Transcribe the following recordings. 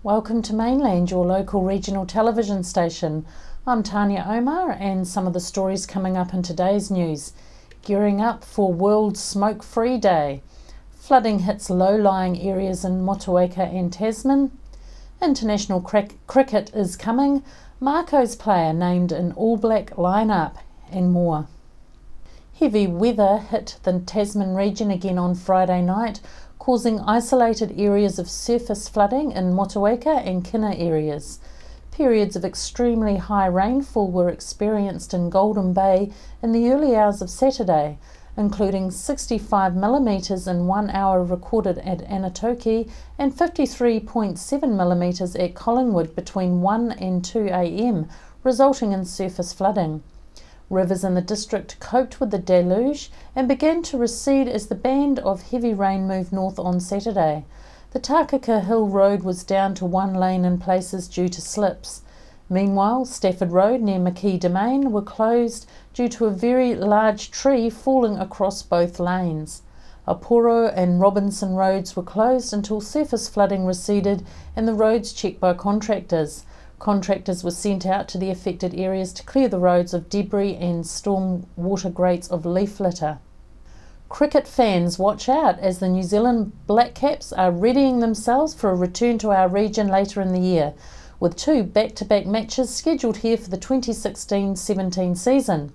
Welcome to Mainland, your local regional television station. I'm Tanya Omar, and some of the stories coming up in today's news. Gearing up for World Smoke-Free Day. Flooding hits low-lying areas in Motueka and Tasman. International cricket is coming. Marco's player named in All Black lineup, and more. Heavy weather hit the Tasman region again on Friday night, causing isolated areas of surface flooding in Motueka and Kina areas. Periods of extremely high rainfall were experienced in Golden Bay in the early hours of Saturday, including 65 millimetres in 1 hour recorded at Anatoki and 53.7 millimetres at Collingwood between 1 and 2 a.m, resulting in surface flooding. Rivers in the district coped with the deluge and began to recede as the band of heavy rain moved north on Saturday. The Takaka Hill Road was down to one lane in places due to slips. Meanwhile, Stafford Road near McKee Domain were closed due to a very large tree falling across both lanes. Aporo and Robinson roads were closed until surface flooding receded and the roads checked by contractors. Contractors were sent out to the affected areas to clear the roads of debris and storm water grates of leaf litter. Cricket fans, watch out as the New Zealand Black Caps are readying themselves for a return to our region later in the year, with 2 back-to-back matches scheduled here for the 2016-17 season.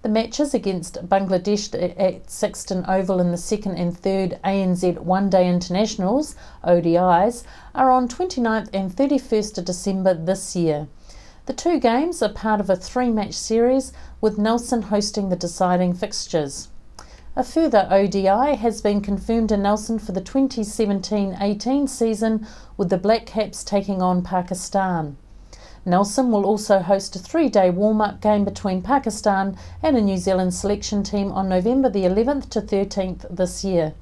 The matches against Bangladesh at Sexton Oval in the 2nd and 3rd ANZ One-Day Internationals, ODIs, are on 29th and 31st of December this year. The 2 games are part of a 3-match series, with Nelson hosting the deciding fixtures. A further ODI has been confirmed in Nelson for the 2017-18 season, with the Black Caps taking on Pakistan. Nelson will also host a 3-day warm-up game between Pakistan and a New Zealand selection team on November the 11th to 13th this year.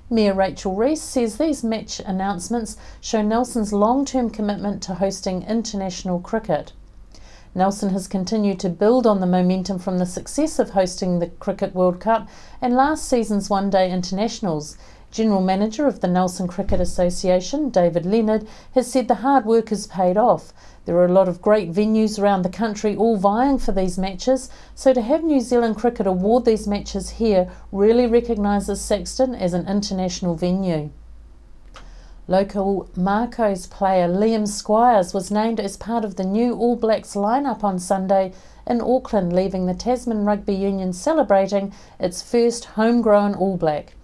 Mayor Rachel Reese says these match announcements show Nelson's long-term commitment to hosting international cricket. Nelson has continued to build on the momentum from the success of hosting the Cricket World Cup and last season's one-day internationals. General Manager of the Nelson Cricket Association, David Leonard, has said the hard work has paid off. There are a lot of great venues around the country all vying for these matches, so to have New Zealand Cricket award these matches here really recognises Saxton as an international venue. Local Marco's player Liam Squires was named as part of the new All Blacks lineup on Sunday in Auckland, leaving the Tasman Rugby Union celebrating its first homegrown All Black.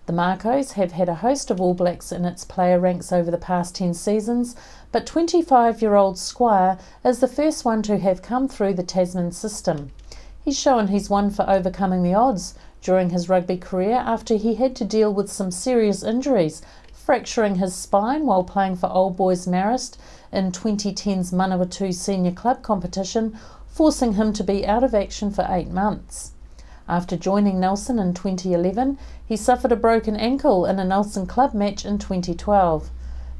The Marcos have had a host of All Blacks in its player ranks over the past 10 seasons, but 25-year-old Squire is the first one to have come through the Tasman system. He's shown he's one for overcoming the odds during his rugby career after he had to deal with some serious injuries, fracturing his spine while playing for Old Boys Marist in 2010's Manawatu Senior Club competition, forcing him to be out of action for 8 months. After joining Nelson in 2011, he suffered a broken ankle in a Nelson Club match in 2012.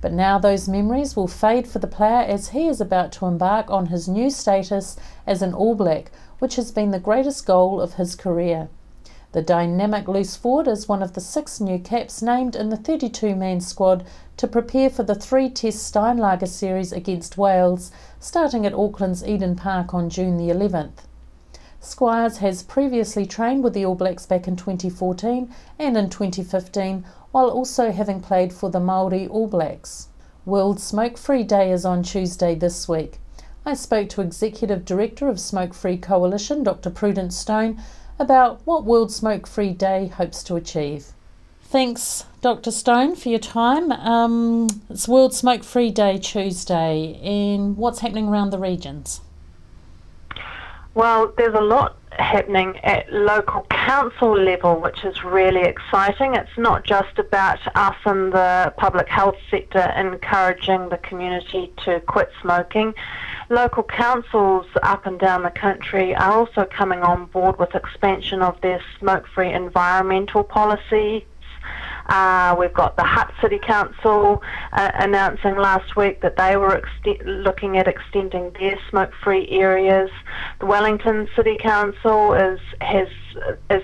But now those memories will fade for the player as he is about to embark on his new status as an All Black, which has been the greatest goal of his career. The dynamic loose forward is one of the 6 new caps named in the 32-man squad to prepare for the 3-test Steinlager series against Wales, starting at Auckland's Eden Park on June the 11th. Squires has previously trained with the All Blacks back in 2014 and in 2015, while also having played for the Māori All Blacks. World Smoke-Free Day is on Tuesday this week. I spoke to Executive Director of Smoke-Free Coalition, Dr. Prudence Stone, about what World Smoke-Free Day hopes to achieve. Thanks, Dr. Stone, for your time. It's World Smoke-Free Day Tuesday, and what's happening around the regions? Well, there's a lot happening at local council level, which is really exciting. It's not just about us in the public health sector encouraging the community to quit smoking. Local councils up and down the country are also coming on board with expansion of their smoke-free environmental policies. We've got the Hutt City Council announcing last week that they were looking at extending their smoke-free areas. The Wellington City Council is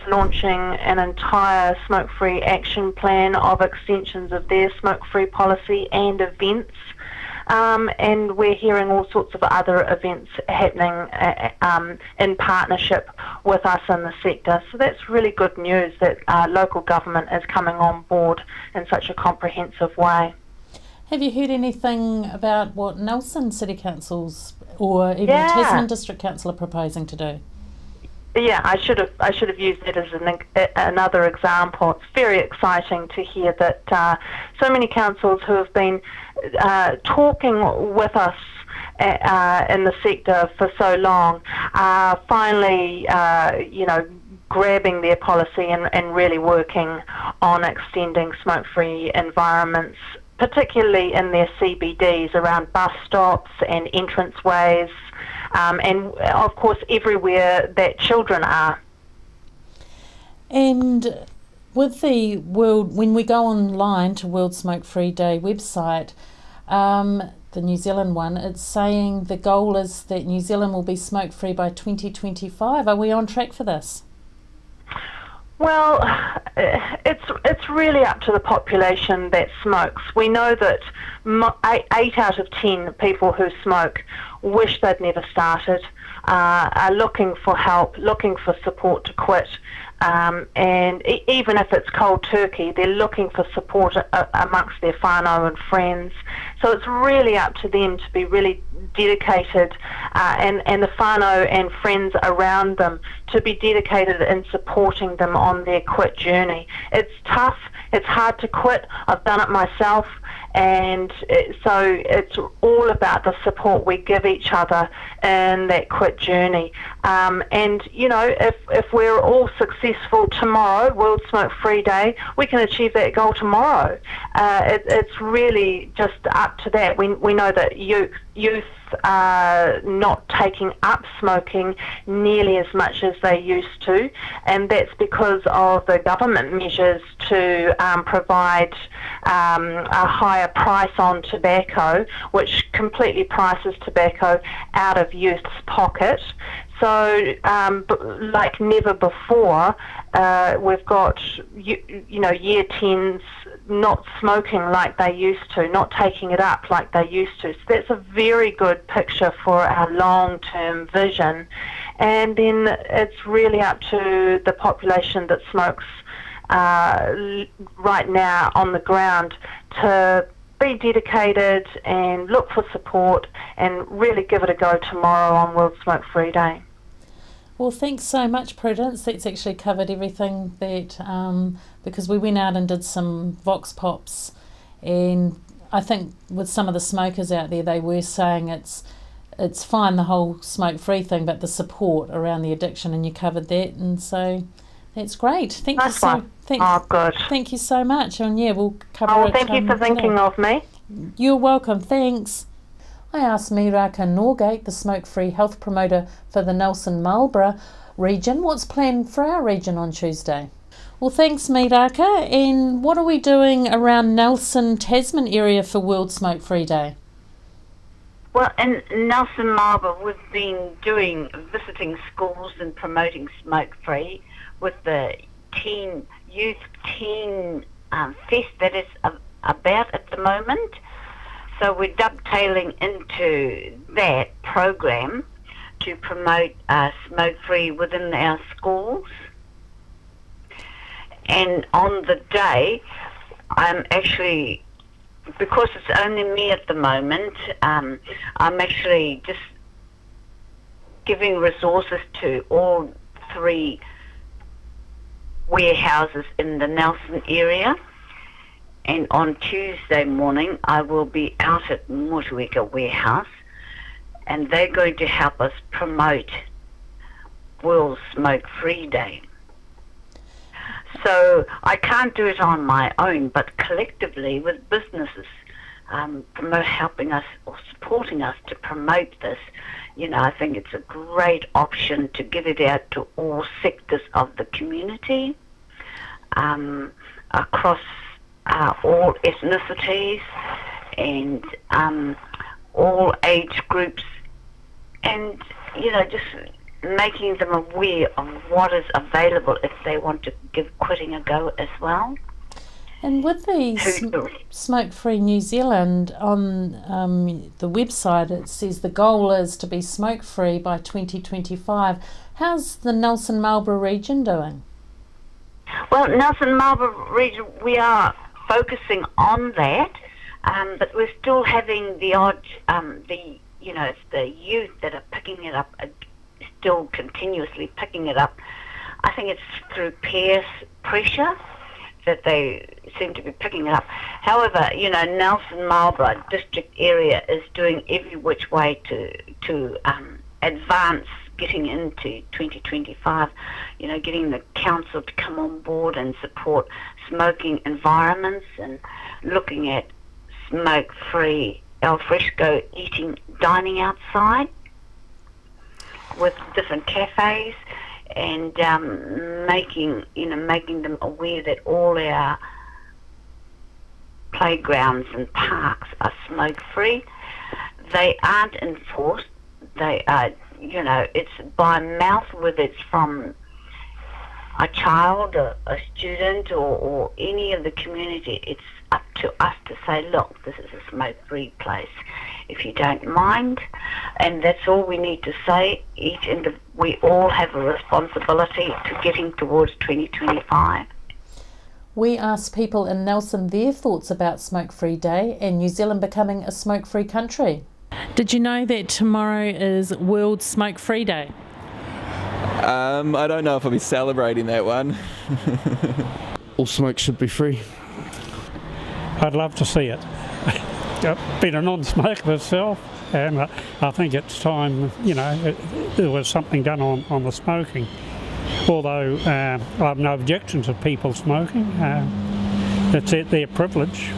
launching an entire smoke-free action plan of extensions of their smoke-free policy and events. And we're hearing all sorts of other events happening in partnership with us in the sector. So that's really good news that local government is coming on board in such a comprehensive way. Have you heard anything about what Nelson City Councils or even the Tasman District Council are proposing to do? Yeah, I should have used it as another example. It's very exciting to hear that so many councils who have been talking with us in the sector for so long are finally, grabbing their policy and really working on extending smoke-free environments, particularly in their CBDs around bus stops and entranceways. And of course everywhere that children are. And with the when we go online to World Smoke Free Day website, the New Zealand one, it's saying the goal is that New Zealand will be smoke free by 2025. Are we on track for this? Well, it's really up to the population that smokes. We know that 8 out of 10 people who smoke wish they'd never started, are looking for help, looking for support to quit, and even if it's cold turkey, they're looking for support amongst their whānau and friends. So it's really up to them to be really dedicated, and the whānau and friends around them to be dedicated in supporting them on their quit journey. It's tough, it's hard to quit, I've done it myself, and so it's all about the support we give each other in that quit journey. And you know, if we're all successful tomorrow, World Smoke Free Day, we can achieve that goal tomorrow. It's really just up to that. We know that youth are not taking up smoking nearly as much as they used to, and that's because of the government measures to provide a higher price on tobacco, which completely prices tobacco out of youth's pocket. So, like never before, we've got year 10s not smoking like they used to, not taking it up like they used to. So that's a very good picture for our long-term vision. And then it's really up to the population that smokes right now on the ground to be dedicated and look for support and really give it a go tomorrow on World Smoke Free Day. Well, thanks so much, Prudence. That's actually covered everything that, because we went out and did some vox pops, and I think with some of the smokers out there, they were saying it's fine, the whole smoke-free thing, but the support around the addiction, and you covered that, and so that's great. Thank you so good. Thank you so much, and yeah, we'll cover it. Thank you for thinking of me. You're welcome. Thanks. I asked Miraka Norgate, the smoke-free health promoter for the Nelson Marlborough region, what's planned for our region on Tuesday. Well, thanks, Miraka. And what are we doing around Nelson, Tasman area for World Smoke Free Day? Well, in Nelson Marlborough, we've been visiting schools and promoting smoke-free with the youth teen fest that is about at the moment. So we're dovetailing into that program to promote smoke-free within our schools. And on the day, I'm actually, because it's only me at the moment, I'm actually just giving resources to all 3 warehouses in the Nelson area. And on Tuesday morning, I will be out at Motueka Warehouse, and they're going to help us promote World Smoke Free Day. So I can't do it on my own, but collectively with businesses helping us or supporting us to promote this, I think it's a great option to get it out to all sectors of the community across all ethnicities and all age groups, and just making them aware of what is available if they want to give quitting a go as well. And with the SmokeFree New Zealand on the website, it says the goal is to be smoke-free by 2025. How's the Nelson Marlborough region doing? Well, Nelson Marlborough region, we are focusing on that, but we're still having the odd, it's the youth that are picking it up, still continuously picking it up. I think it's through peer pressure that they seem to be picking it up. However, Nelson Marlborough district area is doing every which way to advance getting into 2025, getting the council to come on board and support smoking environments and looking at smoke-free al fresco eating, dining outside with different cafes, and making them aware that all our playgrounds and parks are smoke-free. They aren't enforced. They are, it's by mouth, whether it's from a child, a student, or any of the community. It's up to us to say, look, this is a smoke-free place, if you don't mind. And that's all we need to say. We all have a responsibility to getting towards 2025. We asked people in Nelson their thoughts about Smoke-Free Day and New Zealand becoming a smoke-free country. Did you know that tomorrow is World Smoke-Free Day? I don't know if I'll be celebrating that one. All smoke should be free. I'd love to see it. I've been a non-smoker myself, and I think it's time, there was something done on the smoking. Although I have no objection to people smoking, it's their privilege.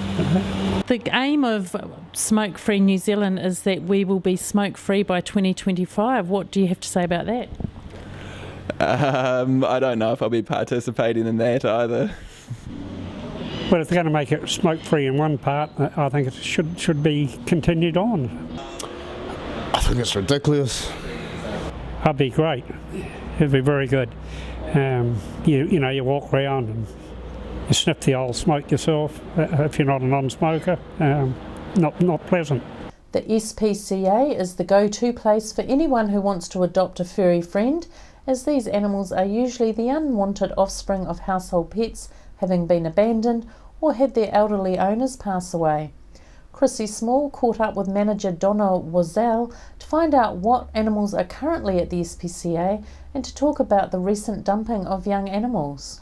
The aim of Smoke-Free New Zealand is that we will be smoke-free by 2025. What do you have to say about that? I don't know if I'll be participating in that either. But if they're going to make it smoke-free in one part, I think it should be continued on. I think it's ridiculous. That'd be great. It'd be very good. You walk around and you sniff the old smoke yourself. If you're not a non-smoker, not pleasant. The SPCA is the go-to place for anyone who wants to adopt a furry friend, as these animals are usually the unwanted offspring of household pets having been abandoned or had their elderly owners pass away. Chrissy Small caught up with manager Donna Wazell to find out what animals are currently at the SPCA and to talk about the recent dumping of young animals.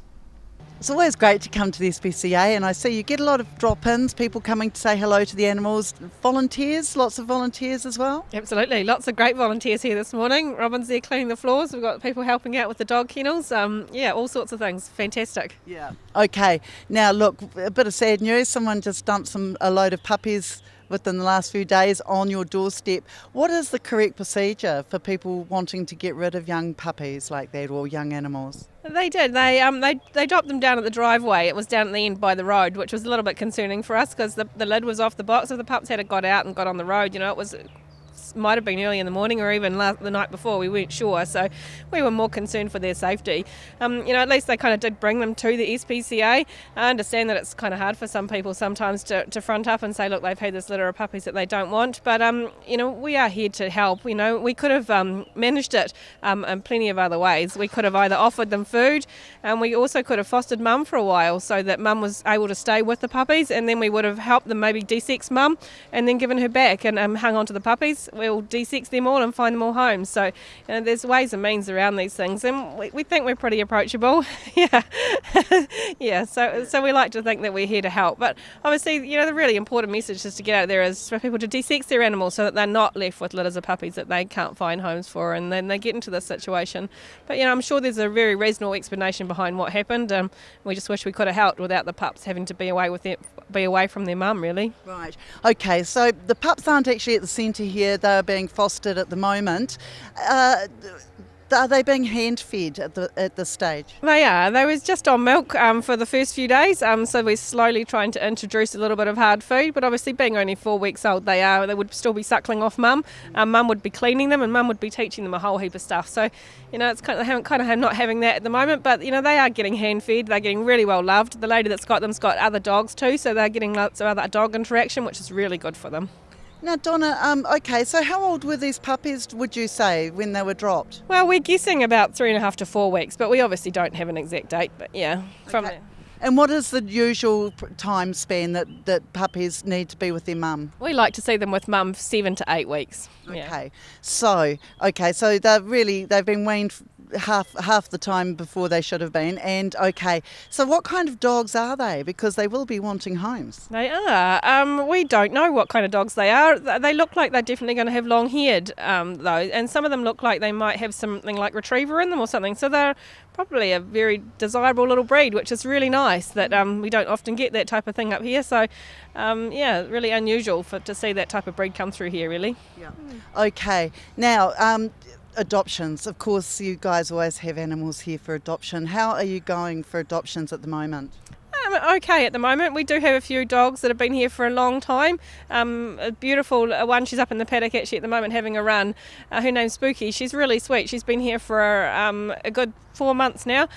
It's always great to come to the SPCA, and I see you get a lot of drop-ins, people coming to say hello to the animals, volunteers, lots of volunteers as well. Absolutely, lots of great volunteers here this morning. Robin's there cleaning the floors, we've got people helping out with the dog kennels, all sorts of things, fantastic. Yeah. Okay, now look, a bit of sad news, someone just dumped a load of puppies within the last few days on your doorstep. What is the correct procedure for people wanting to get rid of young puppies like that or young animals? They did. They dropped them down at the driveway. It was down at the end by the road, which was a little bit concerning for us because the lid was off the box. If the pups had got out and got on the road, it might have been early in the morning or even the night before, we weren't sure, so we were more concerned for their safety. At least they kind of did bring them to the SPCA. I understand that it's kind of hard for some people sometimes to front up and say, look, they've had this litter of puppies that they don't want, but we are here to help. We could have managed it in plenty of other ways. We could have either offered them food, and we also could have fostered mum for a while so that mum was able to stay with the puppies, and then we would have helped them maybe de-sex mum and then given her back and hung on to the puppies. We'll de-sex them all and find them all homes. So there's ways and means around these things, and we think we're pretty approachable. So we like to think that we're here to help. But obviously, the really important message just to get out there is for people to de-sex their animals so that they're not left with litters of puppies that they can't find homes for, and then they get into this situation. But I'm sure there's a very reasonable explanation behind what happened. We just wish we could have helped without the pups having to be away from their mum, really. Right. Okay, so the pups aren't actually at the centre here, they're being fostered at the moment. Are they being hand-fed at this stage? They are. They was just on milk for the first few days, so we're slowly trying to introduce a little bit of hard food, but obviously being only 4 weeks old, they would still be suckling off mum. Mum would be cleaning them and mum would be teaching them a whole heap of stuff. So, it's kind of not having that at the moment, but, they are getting hand-fed. They're getting really well loved. The lady that's got them's got other dogs too, so they're getting lots of other dog interaction, which is really good for them. Now, Donna, okay, so how old were these puppies, would you say, when they were dropped? Well, we're guessing about 3.5 to 4 weeks, but we obviously don't have an exact date, but yeah, from there. And what is the usual time span that puppies need to be with their mum? We like to see them with mum 7 to 8 weeks. Okay, so they've been weaned half the time before they should have been. And okay, so what kind of dogs are they? Because they will be wanting homes. They are. We don't know what kind of dogs they are. They look like they're definitely going to have long-haired, though, and some of them look like they might have something like retriever in them or something. So they're probably a very desirable little breed, which is really nice that we don't often get that type of thing up here. So, really unusual to see that type of breed come through here, really. Yeah. Okay. Now, adoptions. Of course, you guys always have animals here for adoption. How are you going for adoptions at the moment? Okay at the moment. We do have a few dogs that have been here for a long time. A beautiful one, she's up in the paddock actually at the moment having a run. Her name's Spooky. She's really sweet. She's been here for a good 4 months now.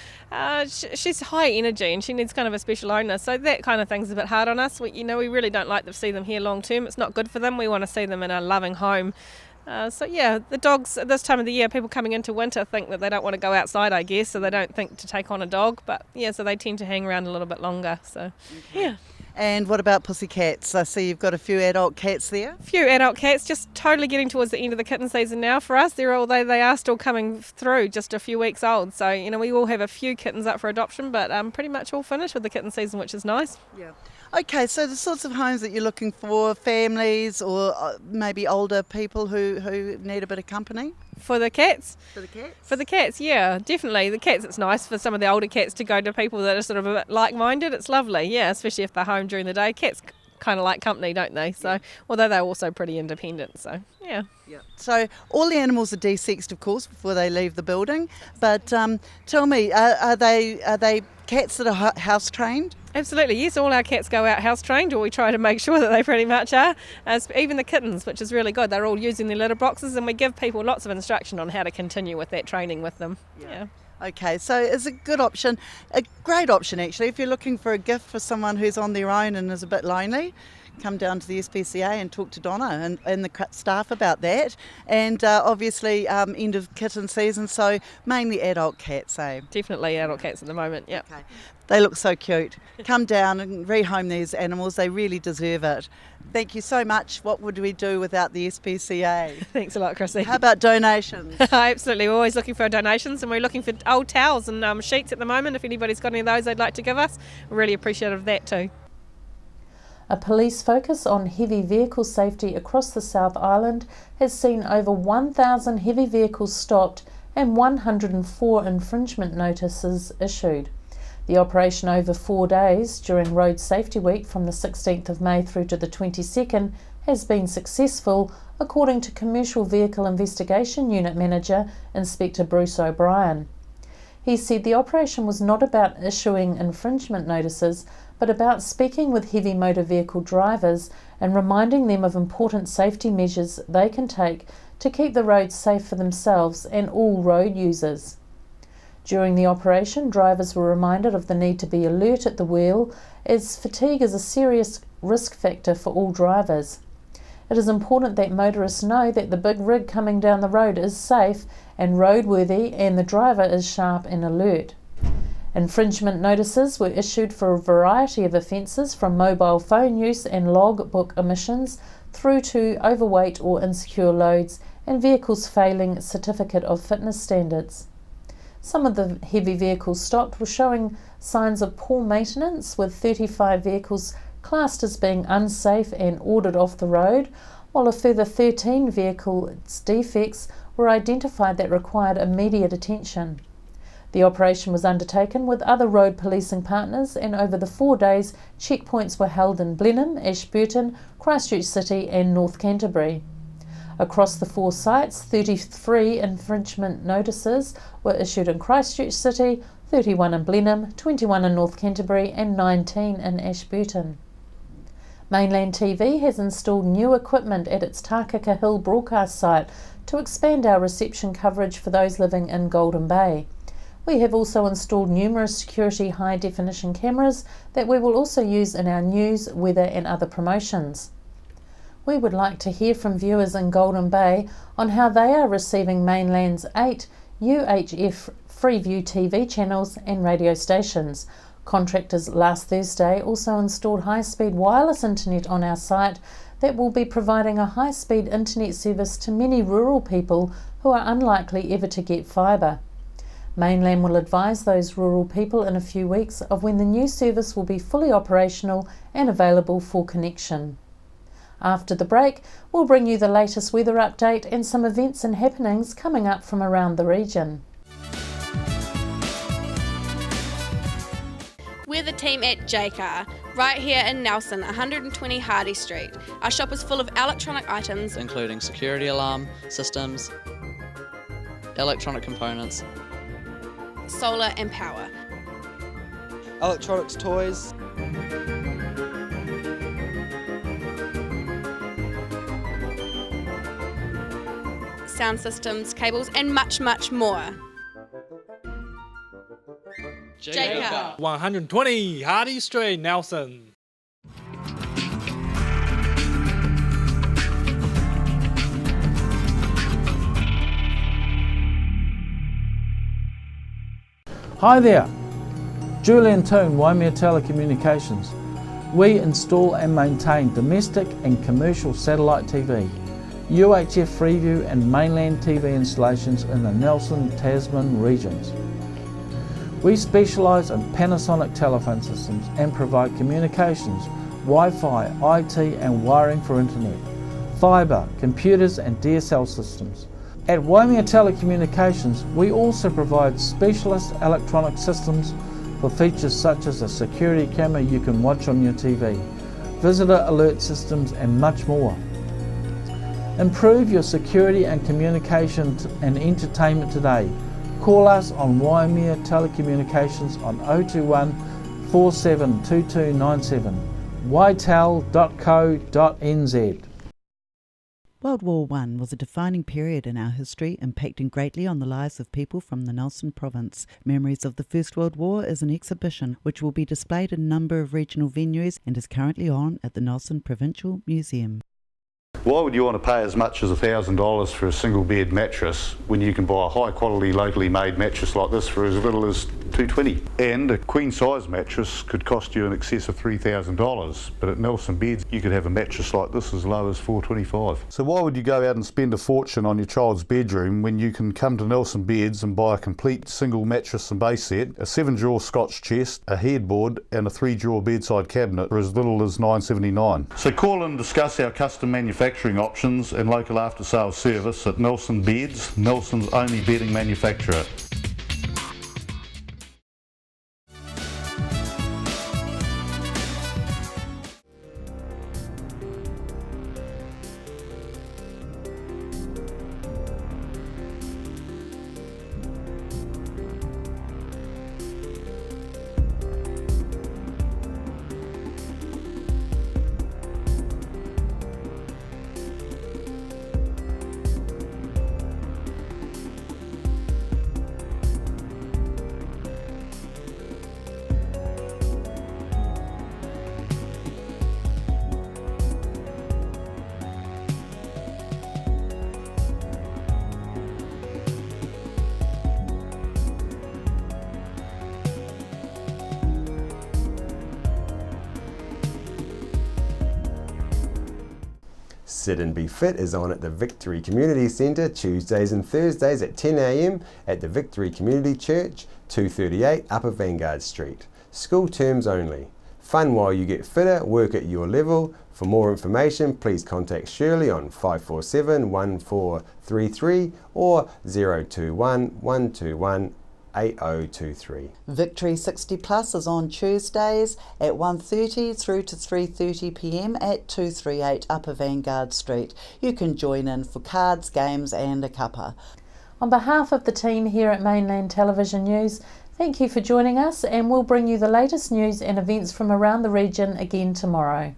She's high energy and she needs kind of a special owner, so that kind of thing's a bit hard on us. We really don't like to see them here long term. It's not good for them. We want to see them in a loving home. The dogs at this time of the year, people coming into winter think that they don't want to go outside, I guess, so they don't think to take on a dog, but so they tend to hang around a little bit longer, so yeah. And what about pussycats? I see you've got a few adult cats there. A few adult cats, just totally getting towards the end of the kitten season now for us. Although they are still coming through, just a few weeks old, so we will have a few kittens up for adoption, but pretty much all finished with the kitten season, which is nice. Yeah. Okay, so the sorts of homes that you're looking for, families or maybe older people who need a bit of company? For the cats? For the cats? For the cats, yeah, definitely. The cats, it's nice for some of the older cats to go to people that are sort of a bit like-minded. It's lovely, yeah, especially if they're home during the day. Cats kind of like company, don't they? So, although they're also pretty independent, so yeah. Yeah. So all the animals are de-sexed, of course, before they leave the building. But tell me, are they cats that are house trained? Absolutely, yes. All our cats go out house trained, or we try to make sure that they pretty much are. Even the kittens, which is really good. They're all using their litter boxes, and we give people lots of instruction on how to continue with that training with them. Yeah. Okay, so it's a good option, a great option actually, if you're looking for a gift for someone who's on their own and is a bit lonely. Come down to the SPCA and talk to Donna and the staff about that. And obviously end of kitten season, so mainly adult cats, eh? Definitely adult cats at the moment, yeah. Okay. They look so cute. Come down and rehome these animals, they really deserve it. Thank you so much. What would we do without the SPCA? Thanks a lot, Chrissy. How about donations? Absolutely, we're always looking for donations, and we're looking for old towels and sheets at the moment. If anybody's got any of those they'd like to give us, we're really appreciative of that too. A police focus on heavy vehicle safety across the South Island has seen over 1,000 heavy vehicles stopped and 104 infringement notices issued. The operation over 4 days during Road Safety Week from the 16th of May through to the 22nd has been successful, according to Commercial Vehicle Investigation Unit Manager Inspector Bruce O'Brien. He said the operation was not about issuing infringement notices, but about speaking with heavy motor vehicle drivers and reminding them of important safety measures they can take to keep the roads safe for themselves and all road users. During the operation, drivers were reminded of the need to be alert at the wheel, as fatigue is a serious risk factor for all drivers. It is important that motorists know that the big rig coming down the road is safe and roadworthy, and the driver is sharp and alert. Infringement notices were issued for a variety of offences, from mobile phone use and logbook omissions through to overweight or insecure loads and vehicles failing certificate of fitness standards. Some of the heavy vehicles stopped were showing signs of poor maintenance, with 35 vehicles classed as being unsafe and ordered off the road, while a further 13 vehicles' defects were identified that required immediate attention. The operation was undertaken with other road policing partners, and over the 4 days, checkpoints were held in Blenheim, Ashburton, Christchurch City and North Canterbury. Across the 4 sites, 33 infringement notices were issued in Christchurch City, 31 in Blenheim, 21 in North Canterbury and 19 in Ashburton. Mainland TV has installed new equipment at its Takaka Hill broadcast site to expand our reception coverage for those living in Golden Bay. We have also installed numerous security high-definition cameras that we will also use in our news, weather and other promotions. We would like to hear from viewers in Golden Bay on how they are receiving Mainland's 8 UHF Freeview TV channels and radio stations. Contractors last Thursday also installed high-speed wireless internet on our site that will be providing a high-speed internet service to many rural people who are unlikely ever to get fibre. Mainland will advise those rural people in a few weeks of when the new service will be fully operational and available for connection. After the break, we'll bring you the latest weather update and some events and happenings coming up from around the region. We're the team at JCar, right here in Nelson, 120 Hardy Street. Our shop is full of electronic items, including security alarm systems, electronic components, solar and power, electronics toys, sound systems, cables and much, much more. JCar. 120 Hardy Street, Nelson. Hi there, Julian Toon, Waimea Telecommunications. We install and maintain domestic and commercial satellite TV, UHF Freeview and Mainland TV installations in the Nelson, Tasman regions. We specialise in Panasonic telephone systems and provide communications, Wi-Fi, IT and wiring for internet, fibre, computers and DSL systems. At Waimea Telecommunications, we also provide specialist electronic systems for features such as a security camera you can watch on your TV, visitor alert systems and much more. Improve your security and communication and entertainment today. Call us on Waimea Telecommunications on 021 472297, ytel.co.nz. World War I was a defining period in our history, impacting greatly on the lives of people from the Nelson province. Memories of the First World War is an exhibition which will be displayed in a number of regional venues and is currently on at the Nelson Provincial Museum. Why would you want to pay as much as $1,000 for a single bed mattress when you can buy a high quality locally made mattress like this for as little as $220? And a queen size mattress could cost you in excess of $3,000, but at Nelson Beds you could have a mattress like this as low as $425. So why would you go out and spend a fortune on your child's bedroom when you can come to Nelson Beds and buy a complete single mattress and base set, a 7-drawer Scotch chest, a headboard and a 3-drawer bedside cabinet for as little as $979. So call and discuss our custom manufacturing options and local after sales service at Nelson Beds, Nelson's only bedding manufacturer. Sit and Be Fit is on at the Victory Community Centre Tuesdays and Thursdays at 10 a.m. at the Victory Community Church, 238 Upper Vanguard Street. School terms only. Fun while you get fitter, work at your level. For more information, please contact Shirley on 547 1433 or 021 121 8023. Victory 60 Plus is on Tuesdays at 1:30 through to 3:30 p.m. at 238 Upper Vanguard Street. You can join in for cards, games and a cuppa. On behalf of the team here at Mainland Television News, thank you for joining us, and we'll bring you the latest news and events from around the region again tomorrow.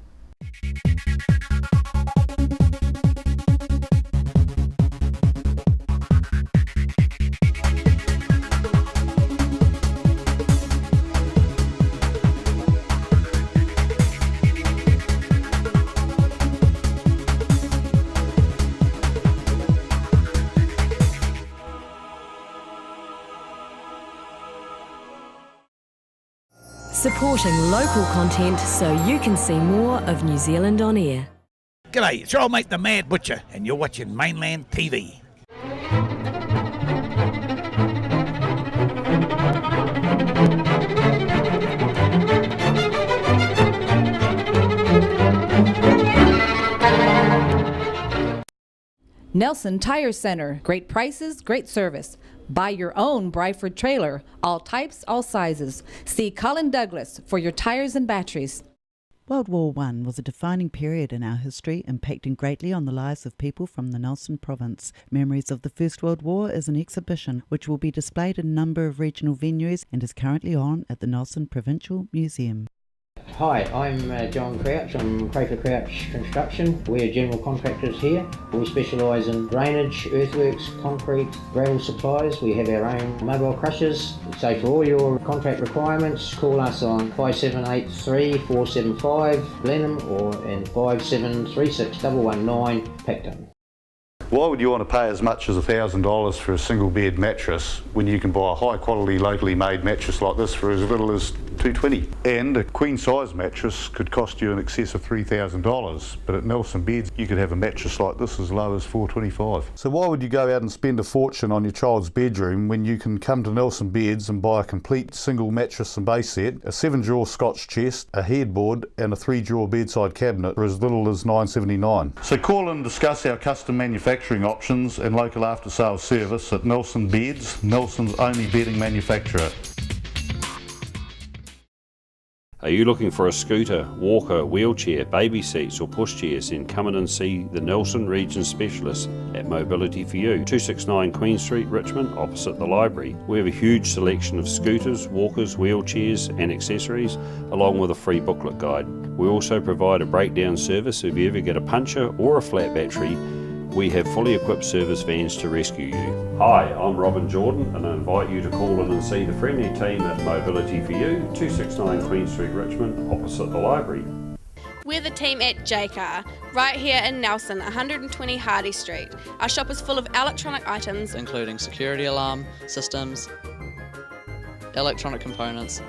Supporting local content so you can see more of New Zealand on air. G'day, it's your old mate the Mad Butcher, and you're watching Mainland TV. Nelson Tire Center. Great prices, great service. Buy your own Bryford trailer. All types, all sizes. See Colin Douglas for your tires and batteries. World War I was a defining period in our history, impacting greatly on the lives of people from the Nelson province. Memories of the First World War is an exhibition which will be displayed in a number of regional venues and is currently on at the Nelson Provincial Museum. Hi, I'm John Crouch. I'm Crafer Crouch Construction. We're general contractors here. We specialise in drainage, earthworks, concrete, gravel supplies. We have our own mobile crushers. So for all your contract requirements, call us on 5783 475 Blenheim or in 5736 119 Picton. Why would you want to pay as much as $1,000 for a single bed mattress when you can buy a high quality locally made mattress like this for as little as $220? And a queen size mattress could cost you in excess of $3,000, but at Nelson Beds you could have a mattress like this as low as $425. So why would you go out and spend a fortune on your child's bedroom when you can come to Nelson Beds and buy a complete single mattress and base set, a 7-drawer Scotch chest, a headboard and a 3-drawer bedside cabinet for as little as $979? So call and discuss our custom manufacturing options and local after sales service at Nelson Beds, Nelson's only bedding manufacturer. Are you looking for a scooter, walker, wheelchair, baby seats or pushchairs? Then come in and see the Nelson Region Specialist at Mobility for You, 269 Queen Street, Richmond, opposite the library. We have a huge selection of scooters, walkers, wheelchairs and accessories, along with a free booklet guide. We also provide a breakdown service if you ever get a puncture or a flat battery. We have fully equipped service vans to rescue you. Hi, I'm Robin Jordan and I invite you to call in and see the friendly team at Mobility for You, 269 Queen Street, Richmond, opposite the library. We're the team at JCar, right here in Nelson, 120 Hardy Street. Our shop is full of electronic items, including security alarm systems, electronic components,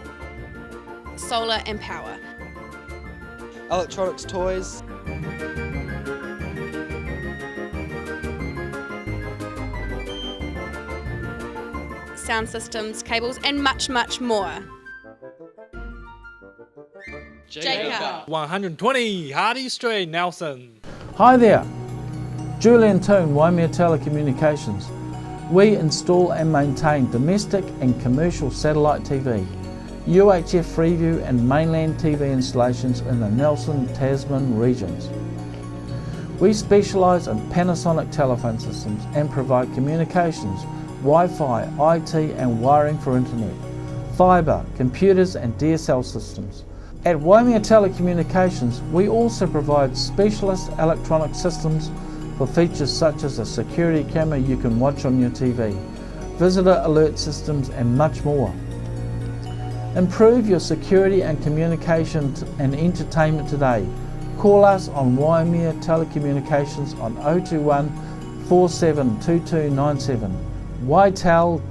solar and power, electronics toys, sound systems, cables and much, much more. JCar. 120 Hardy Street, Nelson. Hi there, Julian Toon, Waimea Telecommunications. We install and maintain domestic and commercial satellite TV, UHF Freeview and Mainland TV installations in the Nelson, Tasman regions. We specialise in Panasonic telephone systems and provide communications, Wi-Fi, IT and wiring for internet, fibre, computers and DSL systems. At Waimea Telecommunications, we also provide specialist electronic systems for features such as a security camera you can watch on your TV, visitor alert systems and much more. Improve your security and communication and entertainment today. Call us on Waimea Telecommunications on 021 472297. ytel.co.nz.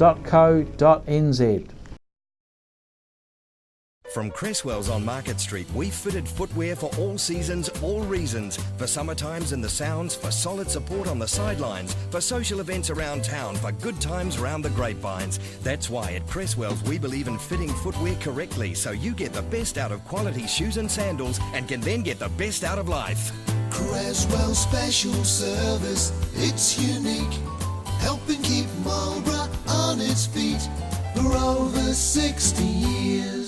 From Cresswell's on Market Street, we've fitted footwear for all seasons, all reasons. For summer times in the Sounds, for solid support on the sidelines, for social events around town, for good times round the grapevines. That's why at Cresswell's we believe in fitting footwear correctly so you get the best out of quality shoes and sandals and can then get the best out of life. Cresswell's special service, it's unique, helping keep Marlborough on its feet. for over 60 years.